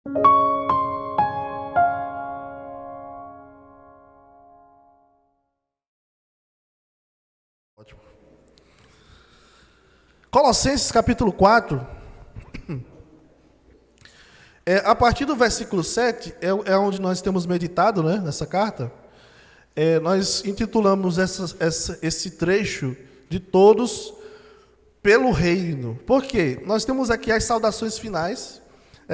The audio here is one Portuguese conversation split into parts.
Ótimo. Colossenses capítulo 4, a partir do versículo 7, é onde nós temos meditado, né, nessa carta. Nós intitulamos esse trecho de todos pelo reino. Por quê? Nós temos aqui as saudações finais,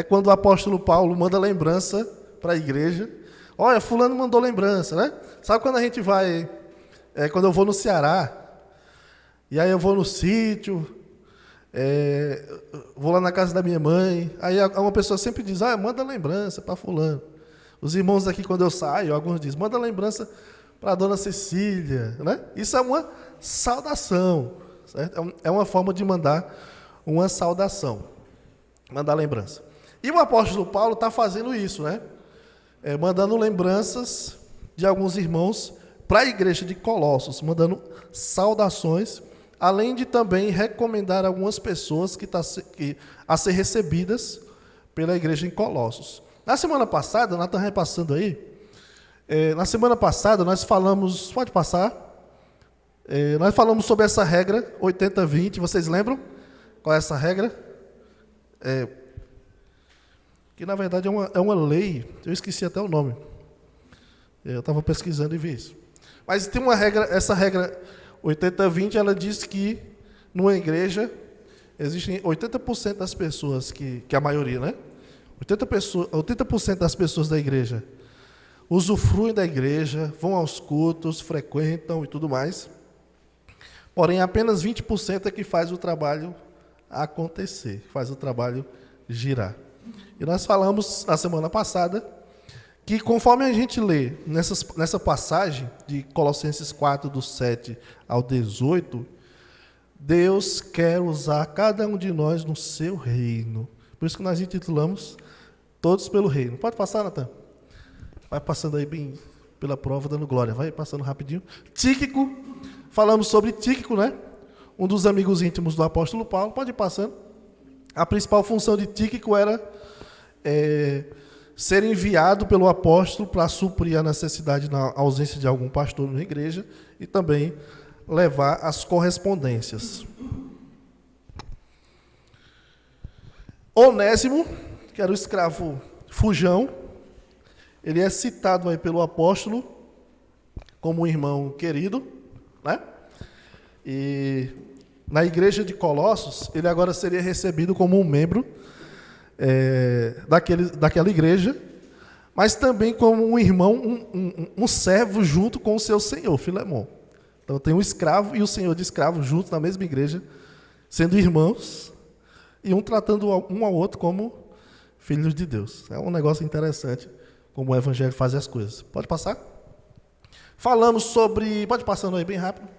quando o apóstolo Paulo manda lembrança para a igreja. Olha, fulano mandou lembrança, né? Sabe quando a gente vai, quando eu vou no Ceará, e aí eu vou no sítio, vou lá na casa da minha mãe, aí uma pessoa sempre diz, manda lembrança para fulano. Os irmãos aqui, quando eu saio, alguns dizem, manda lembrança para a dona Cecília, né? Isso é uma saudação, certo? É uma forma de mandar uma saudação, mandar lembrança. E o apóstolo Paulo está fazendo isso, né? Mandando lembranças de alguns irmãos para a igreja de Colossos, mandando saudações, além de também recomendar algumas pessoas a ser recebidas pela igreja em Colossos. Na semana passada, nós estamos repassando aí, na semana passada nós falamos, pode passar, nós falamos sobre essa regra 80-20, vocês lembram qual é essa regra? Que na verdade é uma lei, eu esqueci até o nome, eu estava pesquisando e vi isso. Mas tem uma regra, essa regra 80-20, ela diz que numa igreja existem 80% das pessoas, que a maioria, né? 80% das pessoas da igreja usufruem da igreja, vão aos cultos, frequentam e tudo mais. Porém, apenas 20% é que faz o trabalho acontecer, faz o trabalho girar. E nós falamos na semana passada que conforme a gente lê nessa passagem de Colossenses 4, do 7 ao 18, Deus quer usar cada um de nós no seu reino. Por isso que nós intitulamos Todos pelo Reino. Pode passar, Natan? Vai passando aí bem pela prova, dando glória. Vai passando rapidinho. Tíquico, falamos sobre Tíquico, né? Um dos amigos íntimos do apóstolo Paulo. Pode ir passando. A principal função de Tíquico era ser enviado pelo apóstolo para suprir a necessidade na ausência de algum pastor na igreja e também levar as correspondências. Onésimo, que era o escravo fujão, ele é citado aí pelo apóstolo como um irmão querido, né? E na igreja de Colossos, ele agora seria recebido como um membro daquela igreja, mas também como um irmão, um servo junto com o seu senhor, Filemon. Então tem um escravo e o senhor de escravo juntos na mesma igreja, sendo irmãos, e um tratando um ao outro como filhos de Deus. É um negócio interessante, como o evangelho faz as coisas. Pode passar? Falamos sobre, pode passando aí bem rápido,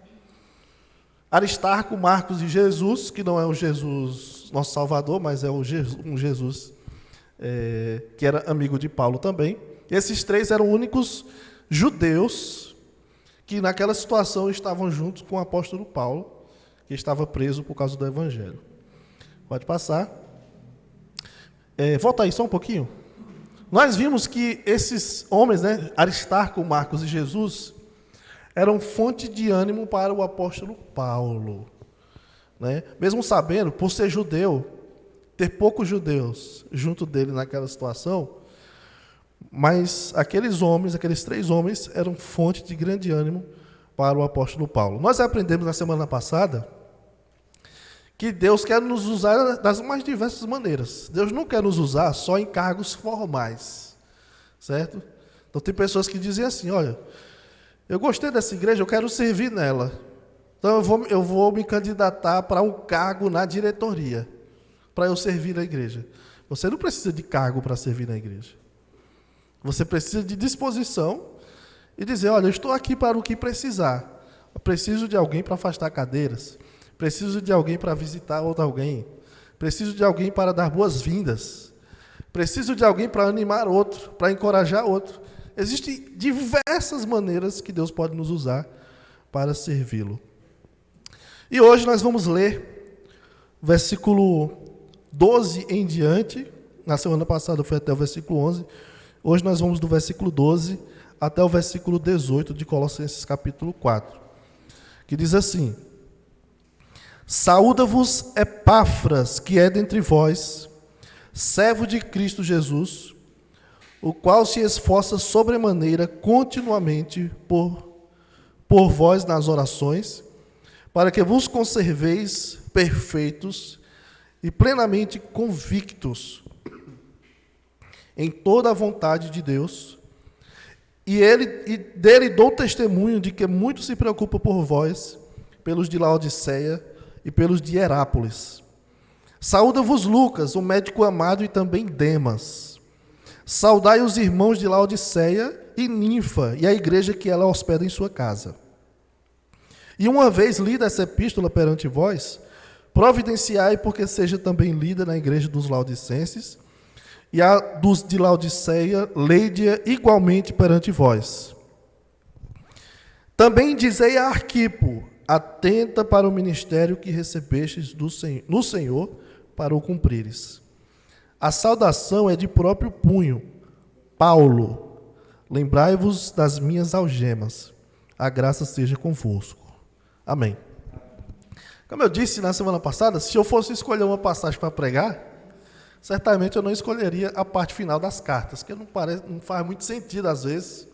Aristarco, Marcos e Jesus, que não é o Jesus nosso Salvador, mas é um Jesus que era amigo de Paulo também. Esses três eram únicos judeus que naquela situação estavam juntos com o apóstolo Paulo, que estava preso por causa do evangelho. Pode passar. Volta aí só um pouquinho. Nós vimos que esses homens, né, Aristarco, Marcos e Jesus, eram fonte de ânimo para o apóstolo Paulo, né? Mesmo sabendo, por ser judeu, ter poucos judeus junto dele naquela situação, mas aqueles três homens, eram fonte de grande ânimo para o apóstolo Paulo. Nós aprendemos na semana passada que Deus quer nos usar das mais diversas maneiras. Deus não quer nos usar só em cargos formais, certo? Então tem pessoas que dizem assim, olha, eu gostei dessa igreja, eu quero servir nela. Então eu vou me candidatar para um cargo na diretoria, para eu servir na igreja. Você não precisa de cargo para servir na igreja. Você precisa de disposição e dizer, olha, eu estou aqui para o que precisar. Eu preciso de alguém para afastar cadeiras. Preciso de alguém para visitar outro alguém. Preciso de alguém para dar boas-vindas. Preciso de alguém para animar outro, para encorajar outro. Existem diversas maneiras que Deus pode nos usar para servi-lo. E hoje nós vamos ler versículo 12 em diante, Na semana passada foi até o versículo 11. Hoje nós vamos do versículo 12 até o versículo 18 de Colossenses capítulo 4. Que diz assim: Saúda-vos Epáfras, que é dentre vós, servo de Cristo Jesus, o qual se esforça sobremaneira continuamente por vós nas orações, para que vos conserveis perfeitos e plenamente convictos em toda a vontade de Deus. E dele dou testemunho de que muito se preocupa por vós, pelos de Laodiceia e pelos de Herápolis. Saúda-vos Lucas, o médico amado, e também Demas. Saudai os irmãos de Laodiceia e Ninfa, e a igreja que ela hospeda em sua casa. E uma vez lida essa epístola perante vós, providenciai porque seja também lida na igreja dos Laodicenses, e a dos de Laodiceia, leide-a igualmente perante vós. Também dizei a Arquipo, atenta para o ministério que recebestes no Senhor, para o cumprires. A saudação é de próprio punho. Paulo, lembrai-vos das minhas algemas. A graça seja convosco. Amém. Como eu disse na semana passada, se eu fosse escolher uma passagem para pregar, certamente eu não escolheria a parte final das cartas, que não faz muito sentido às vezes,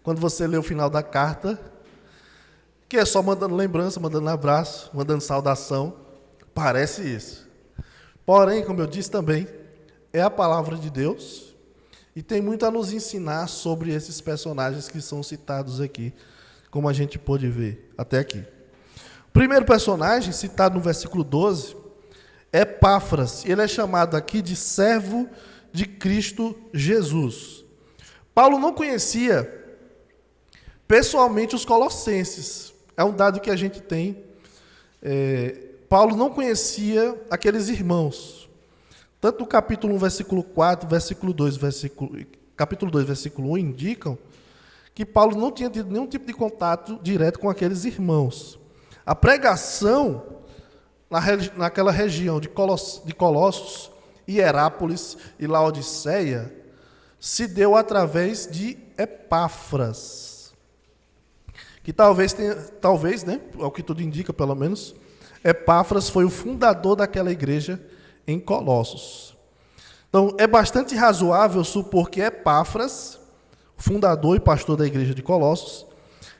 quando você lê o final da carta, que é só mandando lembrança, mandando abraço, mandando saudação. Parece isso. Porém, como eu disse também, é a palavra de Deus e tem muito a nos ensinar sobre esses personagens que são citados aqui, como a gente pôde ver até aqui. O primeiro personagem, citado no versículo 12, é Epáfras. Ele é chamado aqui de servo de Cristo Jesus. Paulo não conhecia pessoalmente os colossenses. É um dado que a gente tem. Paulo não conhecia aqueles irmãos. Tanto no capítulo 1, versículo 4, versículo 2, capítulo 2, versículo 1, indicam que Paulo não tinha tido nenhum tipo de contato direto com aqueles irmãos. A pregação naquela região de Colossos, Hierápolis e Laodiceia se deu através de Epáfras, que talvez, né, ao que tudo indica pelo menos, Epáfras foi o fundador daquela igreja em Colossos. Então, é bastante razoável supor que Epáfras, fundador e pastor da igreja de Colossos,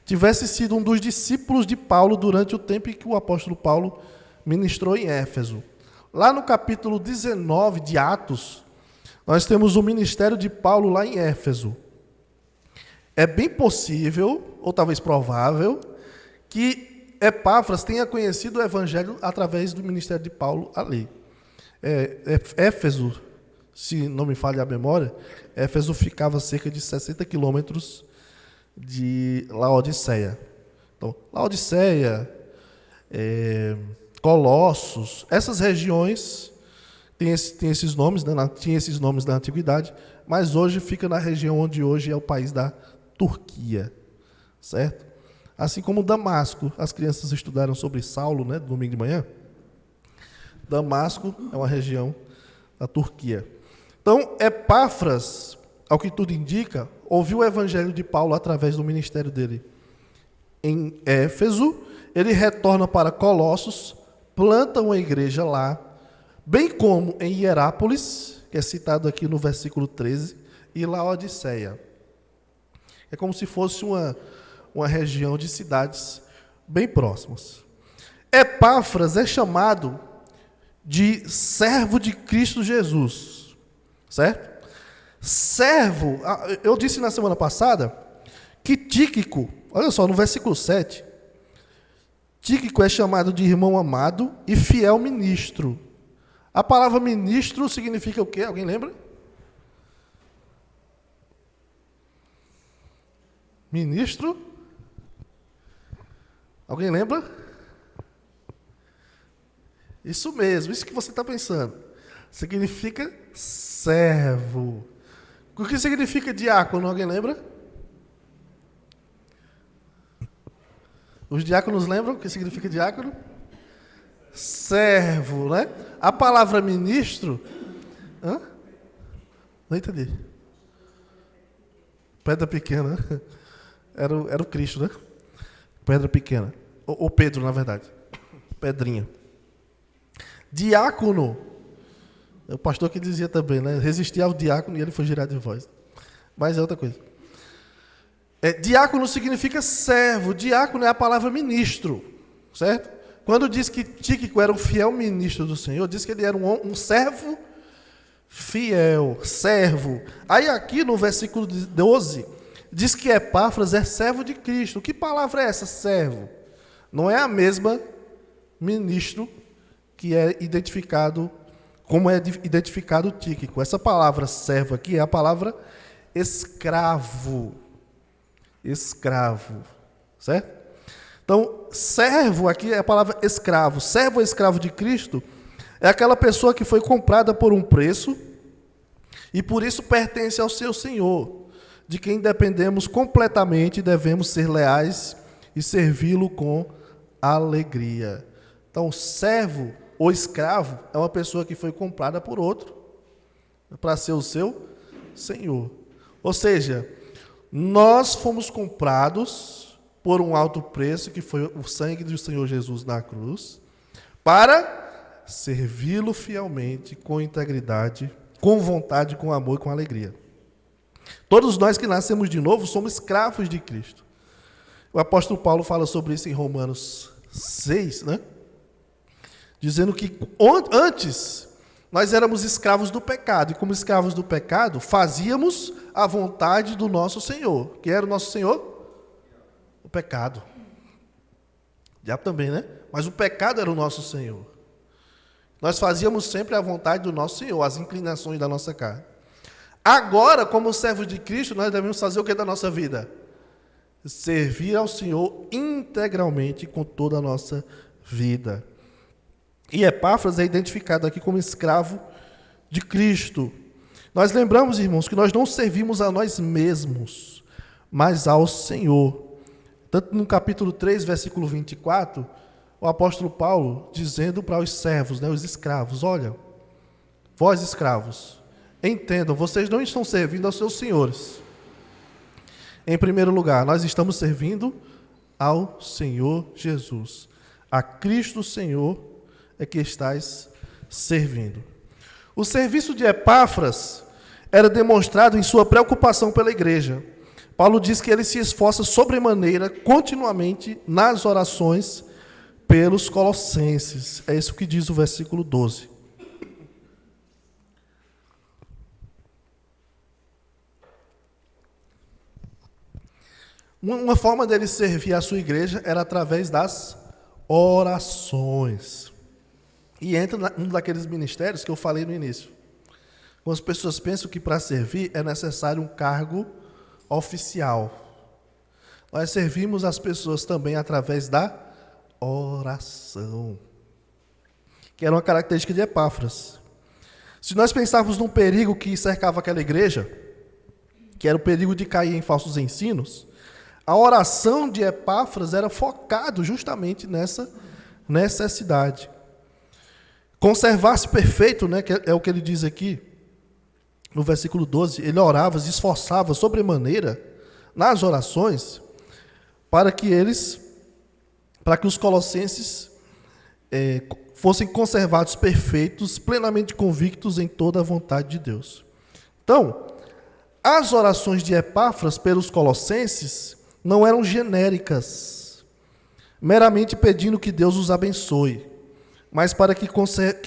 tivesse sido um dos discípulos de Paulo durante o tempo em que o apóstolo Paulo ministrou em Éfeso. Lá no capítulo 19 de Atos, nós temos o ministério de Paulo lá em Éfeso. É bem possível, ou talvez provável, que Epáfras tenha conhecido o evangelho através do ministério de Paulo ali. Éfeso, se não me falha a memória, Éfeso ficava a cerca de 60 quilômetros de Laodiceia. Então, Laodiceia, Colossos, essas regiões têm esses nomes, né? Tinha esses nomes na antiguidade, mas hoje fica na região onde hoje é o país da Turquia, certo? Assim como Damasco, as crianças estudaram sobre Saulo, né, domingo de manhã. Damasco é uma região da Turquia. Então, Epáfras, ao que tudo indica, ouviu o evangelho de Paulo através do ministério dele em Éfeso. Ele retorna para Colossos, planta uma igreja lá, bem como em Hierápolis, que é citado aqui no versículo 13, e Laodiceia. É como se fosse uma região de cidades bem próximas. Epáfras é chamado de servo de Cristo Jesus, certo? Servo, eu disse na semana passada que Tíquico, olha só, no versículo 7, Tíquico é chamado de irmão amado e fiel ministro. A palavra ministro significa o quê? Alguém lembra? Ministro? Alguém lembra? Isso mesmo, isso que você está pensando. Significa servo. O que significa diácono? Alguém lembra? Os diáconos lembram o que significa diácono? Servo, né? A palavra ministro Não entendi. Pedra pequena. Era o Cristo, né? Pedra pequena. Ou Pedro, na verdade. Pedrinha. Diácono. É o pastor que dizia também, né? Resistir ao diácono e ele foi girado de voz. Mas é outra coisa. Diácono significa servo. Diácono é a palavra ministro. Certo? Quando diz que Tíquico era um fiel ministro do Senhor, diz que ele era um servo fiel, servo. Aí aqui no versículo 12, diz que Epáfras é servo de Cristo. Que palavra é essa, servo? Não é a mesma ministro que é identificado, como é identificado Tíquico. Essa palavra servo aqui é a palavra escravo. Escravo. Certo? Então, servo aqui é a palavra escravo. Servo ou escravo de Cristo é aquela pessoa que foi comprada por um preço e por isso pertence ao seu Senhor, de quem dependemos completamente e devemos ser leais e servi-lo com alegria. Então, servo ou escravo é uma pessoa que foi comprada por outro para ser o seu Senhor. Ou seja, nós fomos comprados por um alto preço, que foi o sangue do Senhor Jesus na cruz, para servi-lo fielmente, com integridade, com vontade, com amor e com alegria. Todos nós que nascemos de novo somos escravos de Cristo. O apóstolo Paulo fala sobre isso em Romanos 6, né? Dizendo que antes nós éramos escravos do pecado, e como escravos do pecado, fazíamos a vontade do nosso Senhor. Quem era o nosso Senhor? O pecado. O diabo também, né? Mas o pecado era o nosso Senhor. Nós fazíamos sempre a vontade do nosso Senhor, as inclinações da nossa carne. Agora, como servos de Cristo, nós devemos fazer o que da nossa vida? Servir ao Senhor integralmente com toda a nossa vida. E Epáfras é identificado aqui como escravo de Cristo. Nós lembramos, irmãos, que nós não servimos a nós mesmos, mas ao Senhor. Tanto no capítulo 3, versículo 24, o apóstolo Paulo dizendo para os servos, né, os escravos, olha, vós escravos, entendam, vocês não estão servindo aos seus senhores. Em primeiro lugar, nós estamos servindo ao Senhor Jesus. A Cristo Senhor é que estais servindo. O serviço de Epáfras era demonstrado em sua preocupação pela igreja. Paulo diz que ele se esforça sobremaneira, continuamente, nas orações pelos colossenses. É isso que diz o versículo 12. Uma forma dele servir a sua igreja era através das orações. E entra um daqueles ministérios que eu falei no início. Quando as pessoas pensam que para servir é necessário um cargo oficial. Nós servimos as pessoas também através da oração, que era uma característica de Epáfras. Se nós pensarmos num perigo que cercava aquela igreja, que era o perigo de cair em falsos ensinos, a oração de Epáfras era focado justamente nessa necessidade. Conservar-se perfeito, né, que é o que ele diz aqui, no versículo 12, ele orava, se esforçava sobremaneira nas orações para que os colossenses fossem conservados perfeitos, plenamente convictos em toda a vontade de Deus. Então, as orações de Epáfras pelos colossenses não eram genéricas, meramente pedindo que Deus os abençoe, mas para que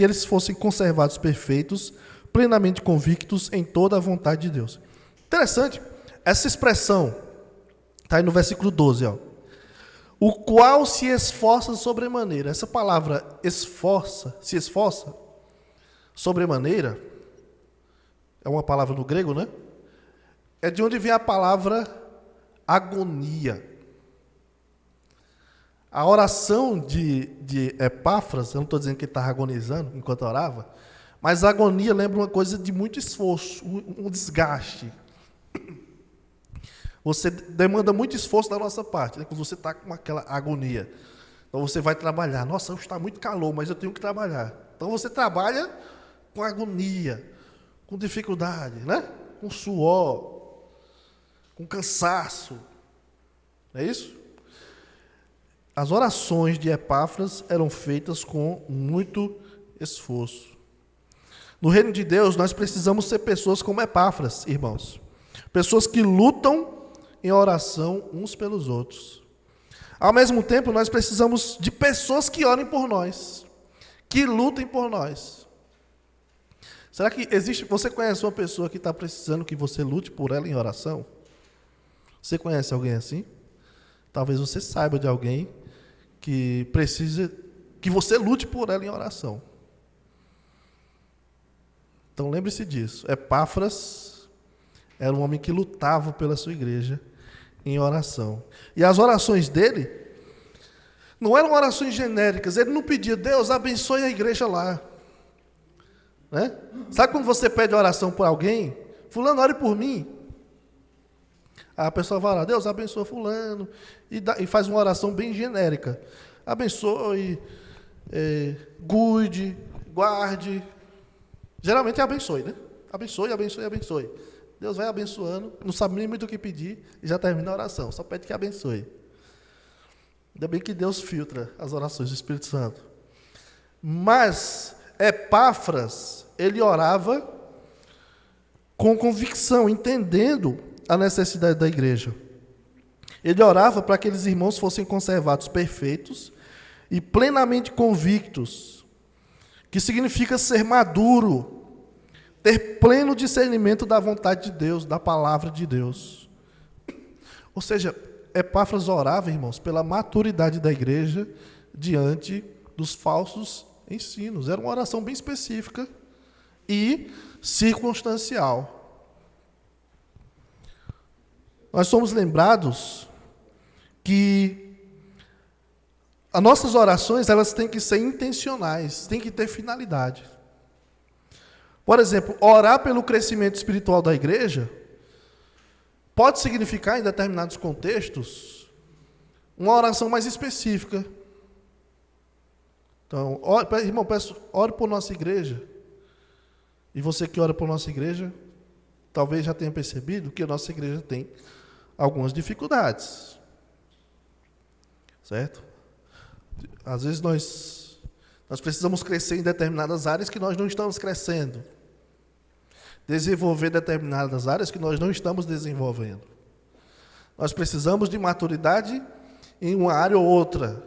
eles fossem conservados perfeitos, plenamente convictos em toda a vontade de Deus. Interessante, essa expressão está aí no versículo 12, ó. O qual se esforça sobremaneira. Essa palavra se esforça, sobremaneira, é uma palavra no grego, né? É de onde vem a palavra agonia. A oração de Epáfras, eu não estou dizendo que ele estava agonizando enquanto orava, mas a agonia lembra uma coisa de muito esforço, um desgaste. Você demanda muito esforço da nossa parte, né? Quando você está com aquela agonia. Então você vai trabalhar. Nossa, está muito calor, mas eu tenho que trabalhar. Então você trabalha com agonia, com dificuldade, né? Com suor, com cansaço. Não é isso? As orações de Epáfras eram feitas com muito esforço. No reino de Deus, nós precisamos ser pessoas como Epáfras, irmãos. Pessoas que lutam em oração uns pelos outros. Ao mesmo tempo, nós precisamos de pessoas que orem por nós, que lutem por nós. Será que existe, você conhece uma pessoa que está precisando que você lute por ela em oração? Você conhece alguém assim? Talvez você saiba de alguém que precisa que você lute por ela em oração. Então lembre-se disso. Epáfras era um homem que lutava pela sua igreja em oração. E as orações dele não eram orações genéricas. Ele não pedia, Deus abençoe a igreja lá. Né? Sabe quando você pede oração por alguém? Fulano, ore por mim. A pessoa vai lá, Deus abençoe fulano, e faz uma oração bem genérica. Abençoe, cuide, guarde. Geralmente é abençoe, né? Abençoe, abençoe, abençoe. Deus vai abençoando, não sabe nem muito o que pedir, e já termina a oração, só pede que abençoe. Ainda bem que Deus filtra as orações do Espírito Santo. Mas Epáfras, ele orava com convicção, entendendo a necessidade da igreja. Ele orava para que aqueles irmãos fossem conservados perfeitos e plenamente convictos, que significa ser maduro, ter pleno discernimento da vontade de Deus, da palavra de Deus. Ou seja, Epáfras orava, irmãos, pela maturidade da igreja diante dos falsos ensinos. Era uma oração bem específica e circunstancial. Nós somos lembrados que as nossas orações, elas têm que ser intencionais, têm que ter finalidade. Por exemplo, orar pelo crescimento espiritual da igreja pode significar, em determinados contextos, uma oração mais específica. Então, irmão, ore por nossa igreja. E você que ora por nossa igreja, talvez já tenha percebido que a nossa igreja tem algumas dificuldades. Certo? Às vezes nós precisamos crescer em determinadas áreas que nós não estamos crescendo. Desenvolver determinadas áreas que nós não estamos desenvolvendo. Nós precisamos de maturidade em uma área ou outra.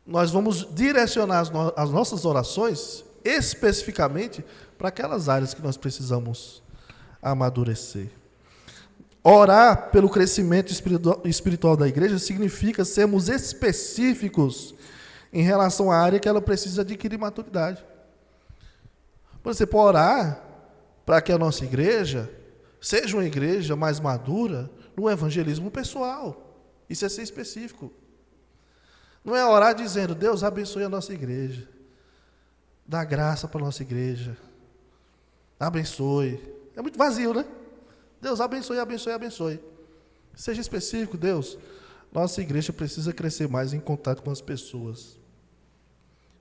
Nós vamos direcionar as nossas orações especificamente para aquelas áreas que nós precisamos amadurecer. Orar pelo crescimento espiritual da igreja significa sermos específicos em relação à área que ela precisa adquirir maturidade. Por exemplo, orar para que a nossa igreja seja uma igreja mais madura no evangelismo pessoal. Isso é ser específico. Não é orar dizendo, Deus abençoe a nossa igreja. Dá graça para a nossa igreja. Abençoe. É muito vazio, né? Deus abençoe, abençoe, abençoe. Seja específico, Deus. Nossa igreja precisa crescer mais em contato com as pessoas.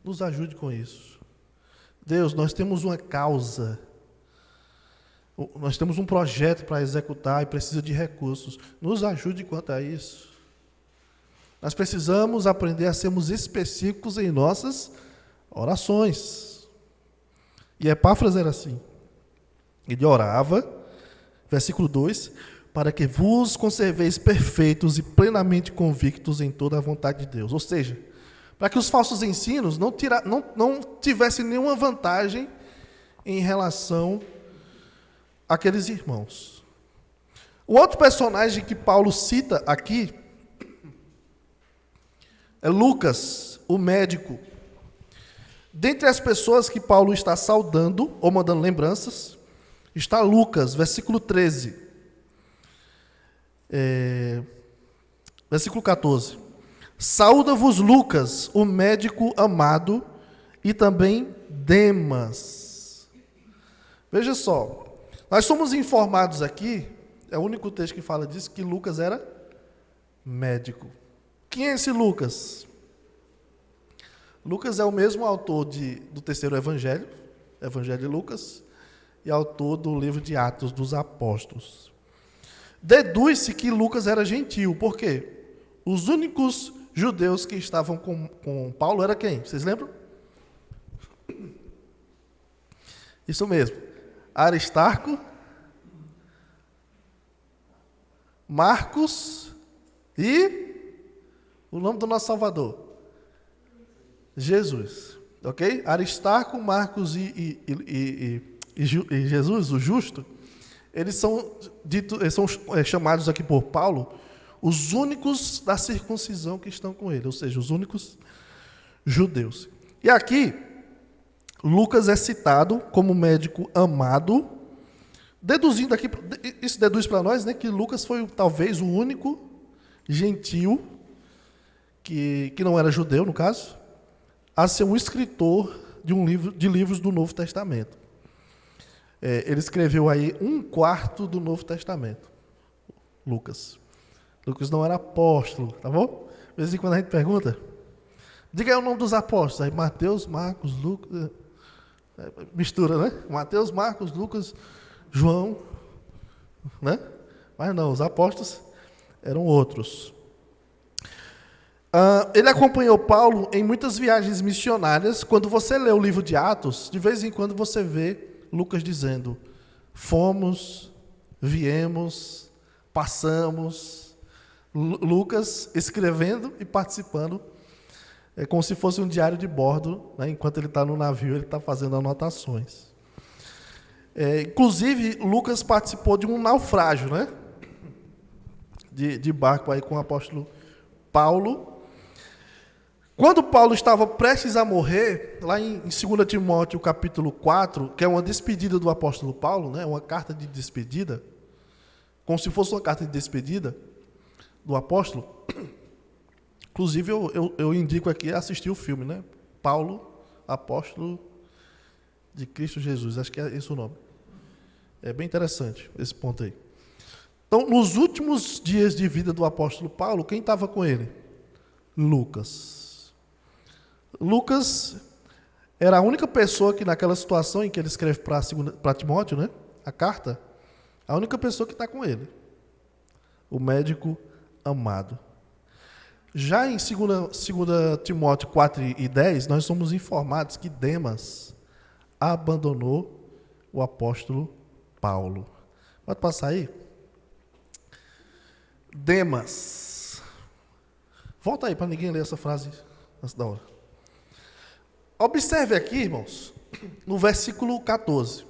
Nos ajude com isso. Deus, nós temos uma causa. Nós temos um projeto para executar e precisa de recursos. Nos ajude quanto a isso. Nós precisamos aprender a sermos específicos em nossas orações. E Epáfras era assim. Ele orava, versículo 2, para que vos conserveis perfeitos e plenamente convictos em toda a vontade de Deus. Ou seja, para que os falsos ensinos não tivessem nenhuma vantagem em relação àqueles irmãos. O outro personagem que Paulo cita aqui é Lucas, o médico. Dentre as pessoas que Paulo está saudando, ou mandando lembranças, está Lucas, versículo 13. Versículo 14. Saúda-vos Lucas, o médico amado, e também Demas. Veja só, nós somos informados aqui, é o único texto que fala disso, que Lucas era médico. Quem é esse Lucas? Lucas é o mesmo autor do terceiro evangelho, Evangelho de Lucas, e autor do livro de Atos dos Apóstolos. Deduz-se que Lucas era gentil, por quê? Os únicos judeus que estavam com Paulo era quem? Vocês lembram? Isso mesmo. Aristarco, Marcos e o nome do nosso Salvador? Jesus. Ok? Aristarco, Marcos e Jesus, o justo, eles são chamados aqui por Paulo os únicos da circuncisão que estão com ele, ou seja, os únicos judeus. E aqui, Lucas é citado como médico amado, deduzindo aqui, isso deduz para nós, né, que Lucas foi talvez o único gentil, que não era judeu, no caso, a ser um escritor de livros do Novo Testamento. Ele escreveu aí 1/4 do Novo Testamento, Lucas. Lucas não era apóstolo, tá bom? De vez em quando a gente pergunta, diga aí o nome dos apóstolos. Aí Mateus, Marcos, Lucas, mistura, né? Mateus, Marcos, Lucas, João, né? Mas não, os apóstolos eram outros. Ele acompanhou Paulo em muitas viagens missionárias. Quando você lê o livro de Atos, de vez em quando você vê Lucas dizendo, fomos, viemos, passamos. Lucas escrevendo e participando, como se fosse um diário de bordo, né? Enquanto ele está no navio, ele está fazendo anotações. Inclusive, Lucas participou de um naufrágio, né? De barco aí com o apóstolo Paulo. Quando Paulo estava prestes a morrer, lá em 2 Timóteo capítulo 4, que é uma despedida do apóstolo Paulo, né? Uma carta de despedida, como se fosse uma carta de despedida do apóstolo. Inclusive, eu indico aqui assistir o filme, né? Paulo, apóstolo de Cristo Jesus. Acho que é esse o nome. É bem interessante esse ponto aí. Então, nos últimos dias de vida do apóstolo Paulo, quem estava com ele? Lucas. Lucas era a única pessoa que, naquela situação em que ele escreve para Timóteo, né? A carta, a única pessoa que está com ele. O médico amado. Já em 2 Timóteo 4:10, nós somos informados que Demas abandonou o apóstolo Paulo. Pode passar aí? Demas. Volta aí para ninguém ler essa frase antes da hora. Observe aqui, irmãos, no versículo 14.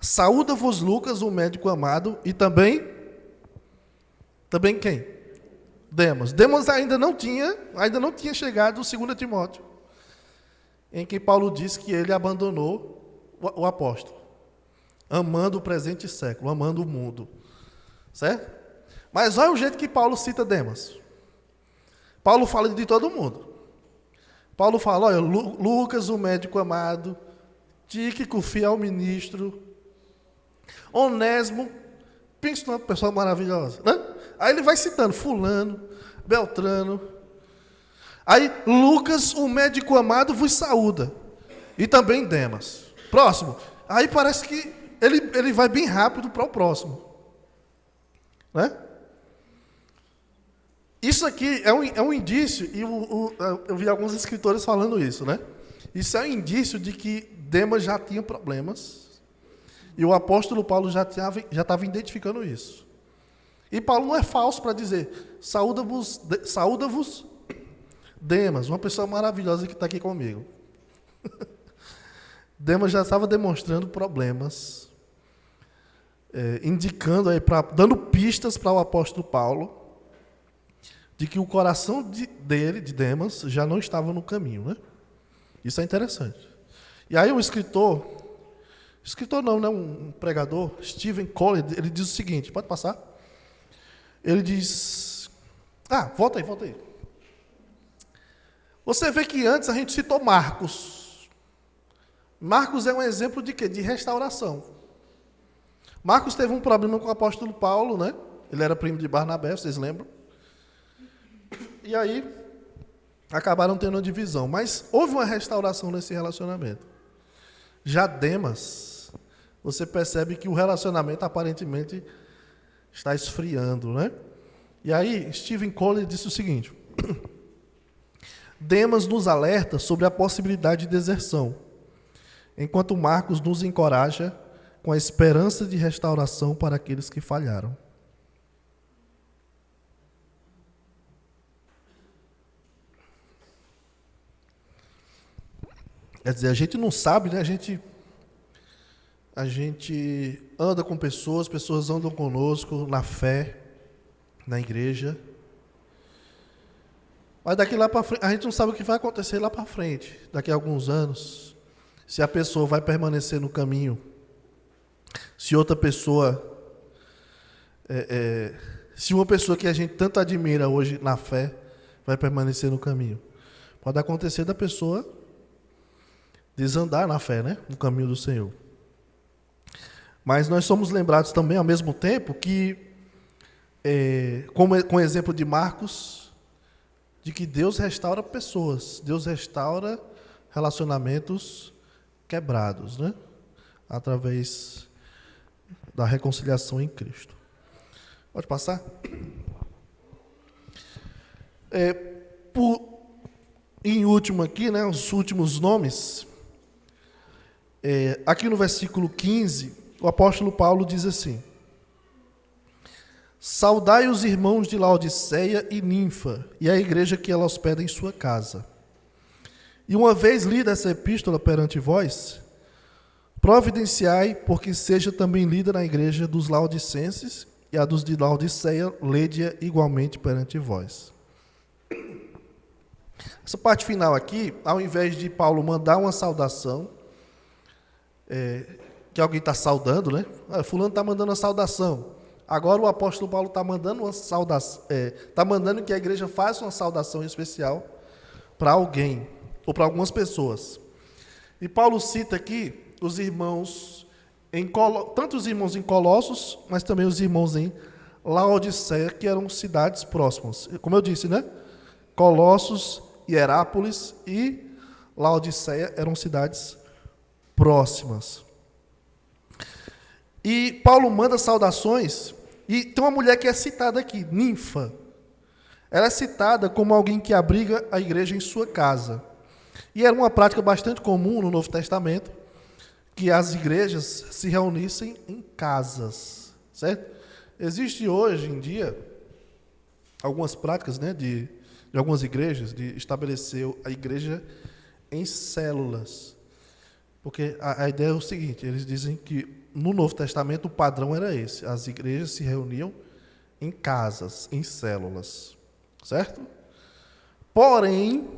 Saúda-vos Lucas, o médico amado, e também quem? Demas. Demas ainda não tinha chegado o 2 Timóteo, em que Paulo diz que ele abandonou o apóstolo, amando o presente século, amando o mundo. Certo? Mas olha o jeito que Paulo cita Demas. Paulo fala de todo mundo. Paulo fala, olha, Lucas, o médico amado, Tíquico, fiel ministro, Onésimo, pensa numa pessoa maravilhosa, né? Aí ele vai citando fulano, Beltrano. Aí Lucas, o médico amado, vos saúda. E também Demas. Próximo. Aí parece que ele vai bem rápido para o próximo. Né? Isso aqui é um indício, e eu vi alguns escritores falando isso, né? Isso é um indício de que Demas já tinha problemas, e o apóstolo Paulo já estava identificando isso. E Paulo não é falso para dizer, saúda-vos Demas, uma pessoa maravilhosa que está aqui comigo. Demas já estava demonstrando problemas, indicando aí, dando pistas para o apóstolo Paulo, de que o coração de Demas, já não estava no caminho, né? Isso é interessante. E aí um escritor não, né? Um pregador, Stephen Cole, ele diz o seguinte, pode passar? Ele diz, volta aí. Você vê que antes a gente citou Marcos. Marcos é um exemplo de quê? De restauração. Marcos teve um problema com o apóstolo Paulo, né? Ele era primo de Barnabé, vocês lembram? E aí, acabaram tendo uma divisão. Mas houve uma restauração nesse relacionamento. Já Demas você percebe que o relacionamento aparentemente está esfriando, né? E aí, Stephen Cole disse o seguinte: Demas nos alerta sobre a possibilidade de deserção, enquanto Marcos nos encoraja com a esperança de restauração para aqueles que falharam. Quer dizer, a gente não sabe, né? A gente anda com pessoas, pessoas andam conosco na fé, na igreja. Mas daqui lá para frente, a gente não sabe o que vai acontecer lá para frente, daqui a alguns anos. Se a pessoa vai permanecer no caminho, se outra pessoa, se uma pessoa que a gente tanto admira hoje na fé, vai permanecer no caminho. Pode acontecer da pessoa desandar na fé, né? No caminho do Senhor. Mas nós somos lembrados também, ao mesmo tempo, que, com o exemplo de Marcos, de que Deus restaura pessoas, Deus restaura relacionamentos quebrados, né? Através da reconciliação em Cristo. Pode passar? Em último aqui, né? Os últimos nomes. Aqui no versículo 15, o apóstolo Paulo diz assim: Saudai os irmãos de Laodiceia e Ninfa, e a igreja que ela hospeda em sua casa. E uma vez lida essa epístola perante vós, providenciai, porque seja também lida na igreja dos laodicenses, e a dos de Laodiceia, lede-a igualmente perante vós. Essa parte final aqui, ao invés de Paulo mandar uma saudação, que alguém está saudando, né? Fulano está mandando uma saudação. Agora o apóstolo Paulo está mandando uma saudação, está mandando que a igreja faça uma saudação especial para alguém, ou para algumas pessoas. E Paulo cita aqui os irmãos, tanto os irmãos em Colossos, mas também os irmãos em Laodiceia, que eram cidades próximas. Como eu disse, né? Colossos, Hierápolis e Laodiceia eram cidades próximas. E Paulo manda saudações, e tem uma mulher que é citada aqui, Ninfa. Ela é citada como alguém que abriga a igreja em sua casa. E era uma prática bastante comum no Novo Testamento, que as igrejas se reunissem em casas, certo? Existe hoje em dia algumas práticas, né, de algumas igrejas, de estabelecer a igreja em células. Porque a ideia é o seguinte, eles dizem que no Novo Testamento o padrão era esse, as igrejas se reuniam em casas, em células, certo? Porém,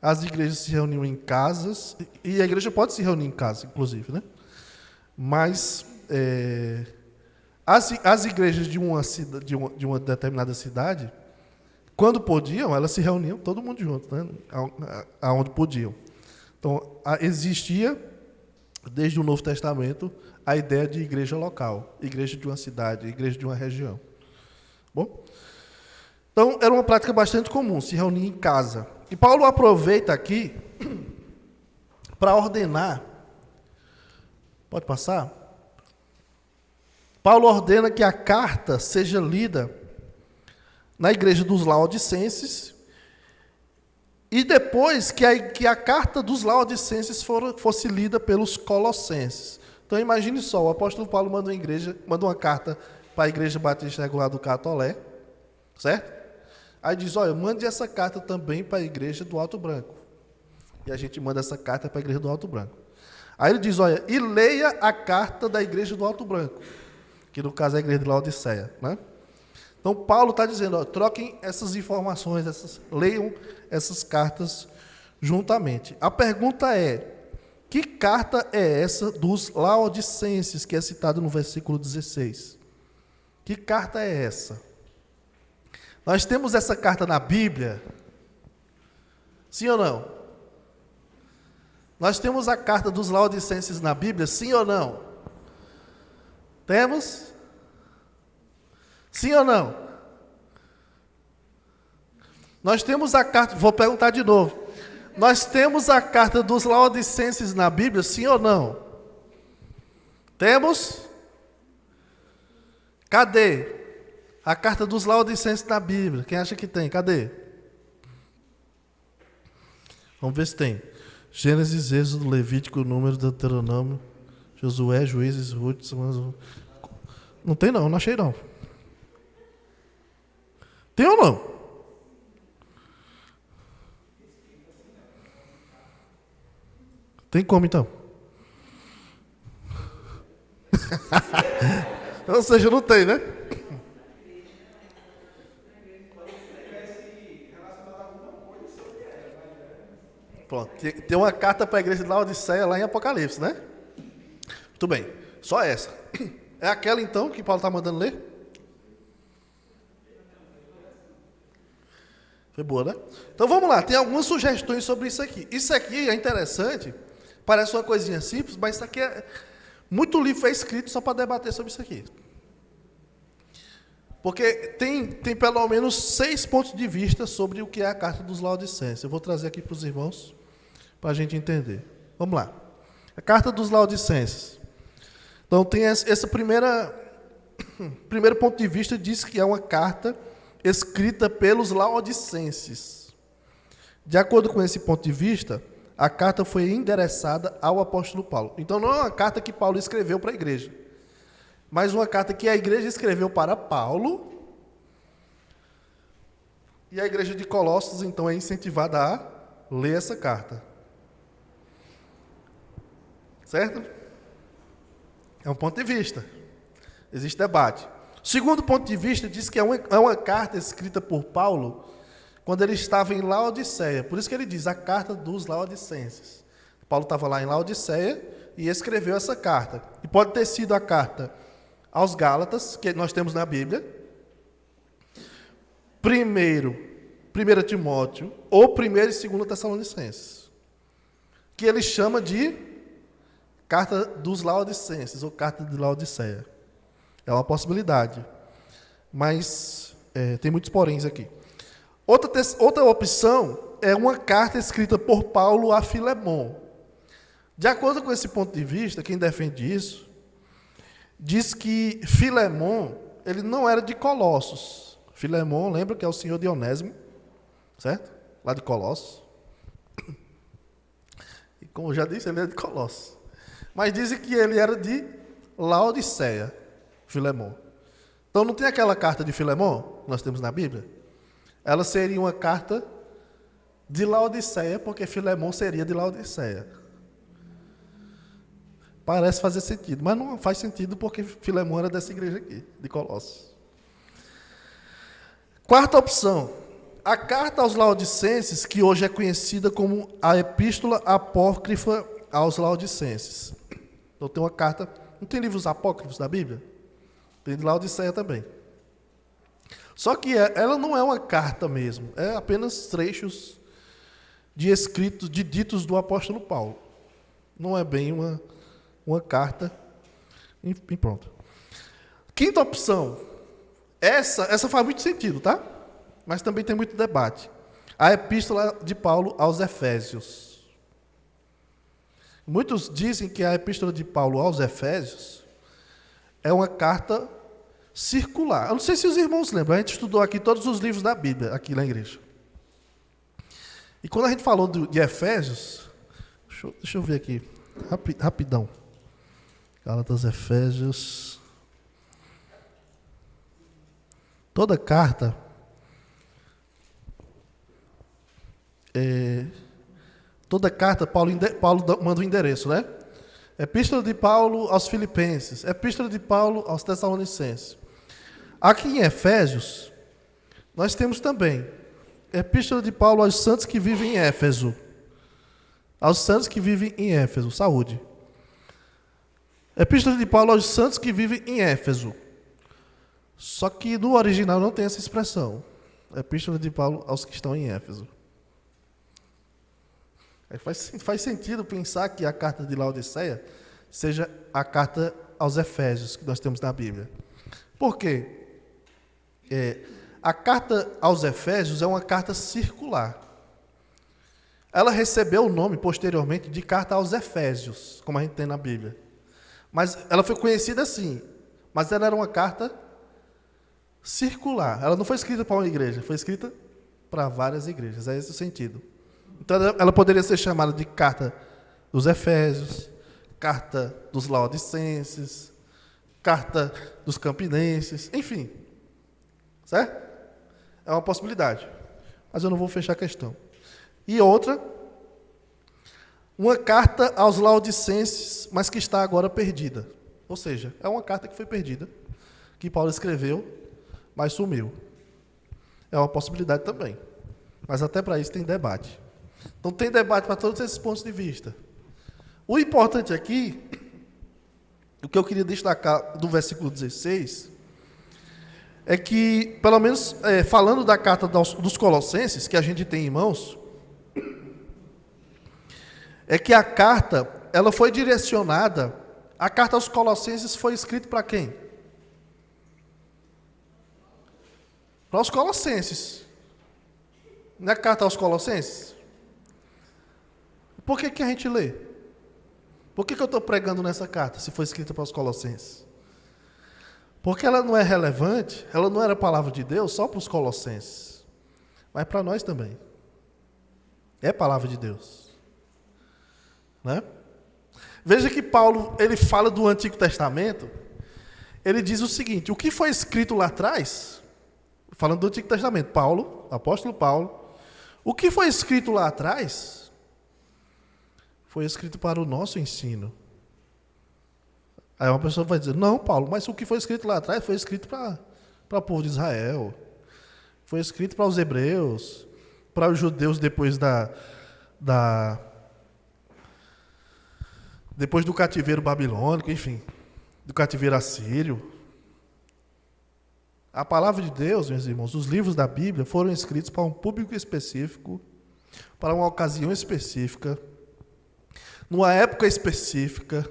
as igrejas se reuniam em casas, e a igreja pode se reunir em casa, inclusive, né? Mas as igrejas de uma determinada cidade, quando podiam, elas se reuniam todo mundo junto, né? Aonde podiam. Então, existia, desde o Novo Testamento, a ideia de igreja local, igreja de uma cidade, igreja de uma região. Bom? Então, era uma prática bastante comum, se reunir em casa. E Paulo aproveita aqui para ordenar. Pode passar? Paulo ordena que a carta seja lida na igreja dos Laodicenses, e depois que a carta dos Laodicenses fosse lida pelos Colossenses. Então imagine só, o apóstolo Paulo manda uma carta para a Igreja Batista Regular do Catolé, certo? Aí diz, olha, mande essa carta também para a Igreja do Alto Branco. E a gente manda essa carta para a Igreja do Alto Branco. Aí ele diz, olha, e leia a carta da Igreja do Alto Branco, que no caso é a Igreja de Laodiceia, né? Então, Paulo está dizendo, ó, troquem essas informações, leiam essas cartas juntamente. A pergunta é, que carta é essa dos Laodicenses, que é citada no versículo 16? Que carta é essa? Nós temos essa carta na Bíblia? Sim ou não? Nós temos a carta dos Laodicenses na Bíblia? Sim ou não? Temos? Sim ou não? Nós temos a carta, vou perguntar de novo. Nós temos a carta dos Laodicenses na Bíblia, sim ou não? Temos? Cadê? A carta dos Laodicenses da Bíblia. Quem acha que tem? Cadê? Vamos ver se tem. Gênesis, Êxodo, Levítico, Número, Deuteronômio, Josué, Juízes, Ruth. Não tem não achei não. Tem ou não? Tem como então? Ou seja, não tem, né? Pronto, tem uma carta para a igreja de Laodiceia lá em Apocalipse, né? Muito bem, só essa. É aquela então que Paulo está mandando ler? Foi boa, né? Então vamos lá, tem algumas sugestões sobre isso aqui. Isso aqui é interessante, parece uma coisinha simples, mas isso aqui é... Muito livro foi escrito só para debater sobre isso aqui. Porque tem pelo menos 6 pontos de vista sobre o que é a carta dos Laodicenses. Eu vou trazer aqui para os irmãos, para a gente entender. Vamos lá. A carta dos Laodicenses. Então tem essa primeiro ponto de vista, diz que é uma carta escrita pelos Laodicenses. De acordo com esse ponto de vista, a carta foi endereçada ao apóstolo Paulo. Então não é uma carta que Paulo escreveu para a igreja, mas uma carta que a igreja escreveu para Paulo, e a igreja de Colossos então é incentivada a ler essa carta. Certo? É um ponto de vista. Existe debate. O segundo ponto de vista diz que é uma carta escrita por Paulo quando ele estava em Laodiceia. Por isso que ele diz a carta dos Laodicenses. Paulo estava lá em Laodiceia e escreveu essa carta. E pode ter sido a carta aos Gálatas, que nós temos na Bíblia. 1 Timóteo, ou 1 e 2 Tessalonicenses. Que ele chama de carta dos Laodicenses, ou carta de Laodiceia. É uma possibilidade. Mas tem muitos poréns aqui. Outra opção é uma carta escrita por Paulo a Filemon. De acordo com esse ponto de vista, quem defende isso, diz que Filemon, ele não era de Colossos. Filemon, lembra que é o senhor Dionésimo, certo? Lá de Colossos. E como eu já disse, ele é de Colossos. Mas dizem que ele era de Laodiceia, Filemon. Então não tem aquela carta de Filemon que nós temos na Bíblia? Ela seria uma carta de Laodiceia, porque Filemon seria de Laodiceia. Parece fazer sentido, mas não faz sentido porque Filemon era dessa igreja aqui, de Colossos. Quarta opção, a carta aos Laodicenses, que hoje é conhecida como a Epístola Apócrifa aos Laodicenses. Então tem uma carta, não tem livros apócrifos da Bíblia? Tem de Laodiceia também. Só que ela não é uma carta mesmo, é apenas trechos de escritos, de ditos do apóstolo Paulo. Não é bem uma carta. E pronto. Quinta opção. Essa faz muito sentido, tá? Mas também tem muito debate. A epístola de Paulo aos Efésios. Muitos dizem que a epístola de Paulo aos Efésios é uma carta circular. Eu não sei se os irmãos lembram, a gente estudou aqui todos os livros da Bíblia, aqui na igreja. E quando a gente falou de Efésios, deixa eu ver aqui, rapidão. Gálatas, Efésios. Toda carta Paulo manda o endereço, né? Epístola de Paulo aos Filipenses, Epístola de Paulo aos Tessalonicenses. Aqui em Efésios, nós temos também Epístola de Paulo aos santos que vivem em Éfeso. Aos santos que vivem em Éfeso, saúde. Epístola de Paulo aos santos que vivem em Éfeso. Só que no original não tem essa expressão. Epístola de Paulo aos que estão em Éfeso. Faz sentido pensar que a carta de Laodiceia seja a carta aos Efésios que nós temos na Bíblia. Por quê? A carta aos Efésios é uma carta circular. Ela recebeu o nome, posteriormente, de carta aos Efésios, como a gente tem na Bíblia. Mas ela foi conhecida assim. Mas ela era uma carta circular. Ela não foi escrita para uma igreja, foi escrita para várias igrejas. É esse o sentido. Então ela poderia ser chamada de carta dos Efésios, carta dos Laodicenses, carta dos Campinenses, enfim. Certo? É uma possibilidade. Mas eu não vou fechar a questão. E outra, uma carta aos Laodicenses, mas que está agora perdida. Ou seja, é uma carta que foi perdida, que Paulo escreveu, mas sumiu. É uma possibilidade também. Mas até para isso tem debate. Então tem debate para todos esses pontos de vista. O importante aqui, o que eu queria destacar do versículo 16, é que, pelo menos falando da carta dos Colossenses, que a gente tem em mãos, é que a carta, ela foi direcionada, a carta aos Colossenses foi escrita para quem? Para os Colossenses. Não é carta aos Colossenses? Por que a gente lê? Por que eu estou pregando nessa carta, se foi escrita para os Colossenses? Porque ela não é relevante, ela não era palavra de Deus só para os Colossenses, mas para nós também. É palavra de Deus. Né? Veja que Paulo, ele fala do Antigo Testamento, ele diz o seguinte, o que foi escrito lá atrás, falando do Antigo Testamento, Paulo, apóstolo Paulo, o que foi escrito lá atrás, foi escrito para o nosso ensino. Aí uma pessoa vai dizer, não, Paulo, mas o que foi escrito lá atrás foi escrito para o povo de Israel, foi escrito para os hebreus, para os judeus depois depois do cativeiro babilônico, enfim, do cativeiro assírio. A palavra de Deus, meus irmãos, os livros da Bíblia foram escritos para um público específico, para uma ocasião específica, numa época específica,